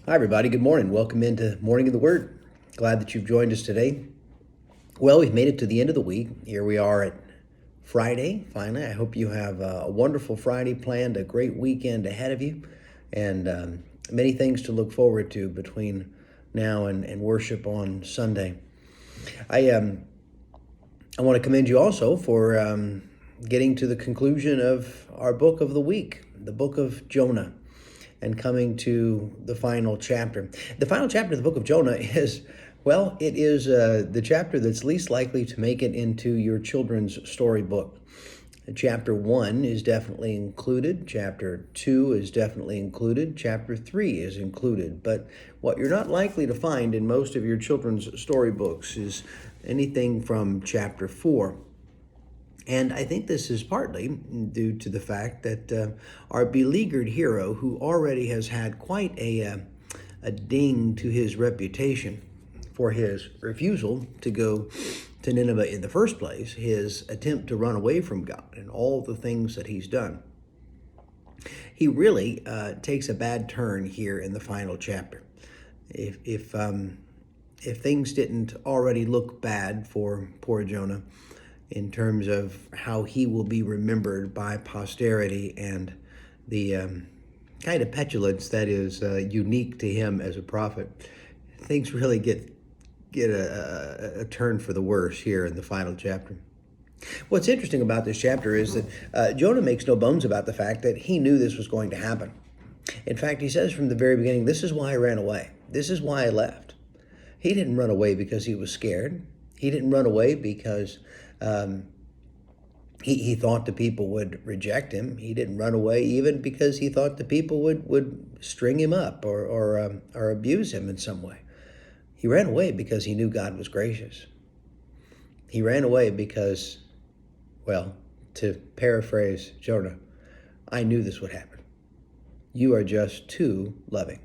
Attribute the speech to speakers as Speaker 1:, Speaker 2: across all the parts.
Speaker 1: Hi, everybody. Good morning. Welcome into Morning of the Word. Glad that you've joined us today. Well, we've made it to the end of the week. Here we are at Friday, finally. I hope you have a wonderful Friday planned, a great weekend ahead of you, and many things to look forward to between now and worship on Sunday. I want to commend you also for getting to the conclusion of our book of the week, the book of Jonah, and coming to the final chapter. The final chapter of the book of Jonah is, well, it is the chapter that's least likely to make it into your children's storybook. Chapter 1 is definitely included. Chapter 2 is definitely included. Chapter 3 is included. But what you're not likely to find in most of your children's storybooks is anything from chapter 4. And I think this is partly due to the fact that our beleaguered hero, who already has had quite a ding to his reputation for his refusal to go to Nineveh in the first place, his attempt to run away from God and all the things that he's done, he really takes a bad turn here in the final chapter. If things didn't already look bad for poor Jonah, in terms of how he will be remembered by posterity and the kind of petulance that is unique to him as a prophet, things really get a turn for the worse here in the final chapter. What's interesting about this chapter is that Jonah makes no bones about the fact that he knew this was going to happen. In fact, he says from the very beginning, this is why I ran away. This is why I left. He didn't run away because he was scared. He didn't run away because he thought the people would reject him. He didn't run away even because he thought the people would string him up or abuse him in some way. He ran away because he knew God was gracious. He ran away because, well, to paraphrase Jonah, I knew this would happen. You are just too loving,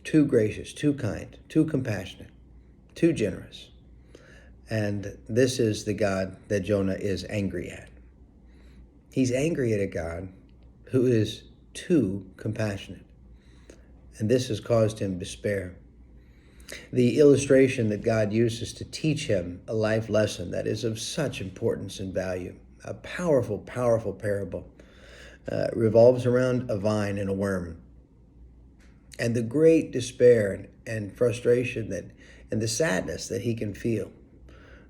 Speaker 1: too gracious, too kind, too compassionate, too generous. And this is the God that Jonah is angry at. He's angry at a God who is too compassionate. And this has caused him despair. The illustration that God uses to teach him a life lesson that is of such importance and value, a powerful, powerful parable, revolves around a vine and a worm. And the great despair and frustration and the sadness that he can feel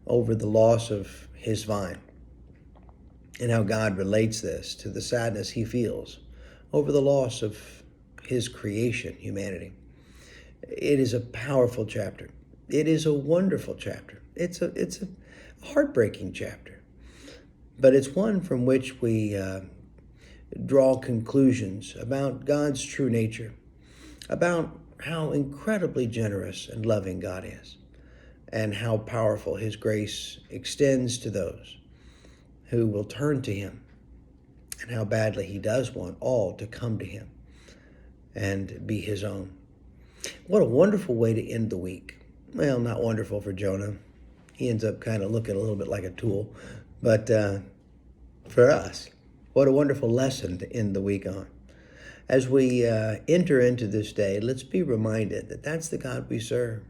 Speaker 1: over the loss of his vine, and how God relates this to the sadness he feels over the loss of his creation, humanity. It is a powerful chapter. It is a wonderful chapter. It's a heartbreaking chapter, but it's one from which we draw conclusions about God's true nature, about how incredibly generous and loving God is, and how powerful his grace extends to those who will turn to him, and how badly he does want all to come to him and be his own. What a wonderful way to end the week. Well, not wonderful for Jonah. He ends up kind of looking a little bit like a tool. But for us, what a wonderful lesson to end the week on. As we enter into this day, let's be reminded that that's the God we serve.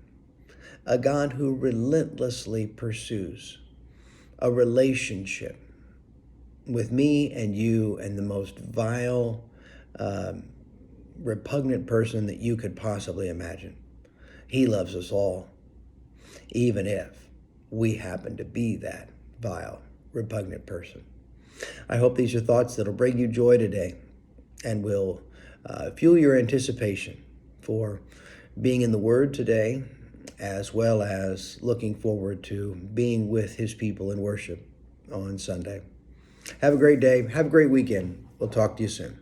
Speaker 1: A God who relentlessly pursues a relationship with me and you and the most vile, repugnant person that you could possibly imagine. He loves us all, even if we happen to be that vile, repugnant person. I hope these are thoughts that'll bring you joy today and will fuel your anticipation for being in the Word today, as well as looking forward to being with his people in worship on Sunday. Have a great day. Have a great weekend. We'll talk to you soon.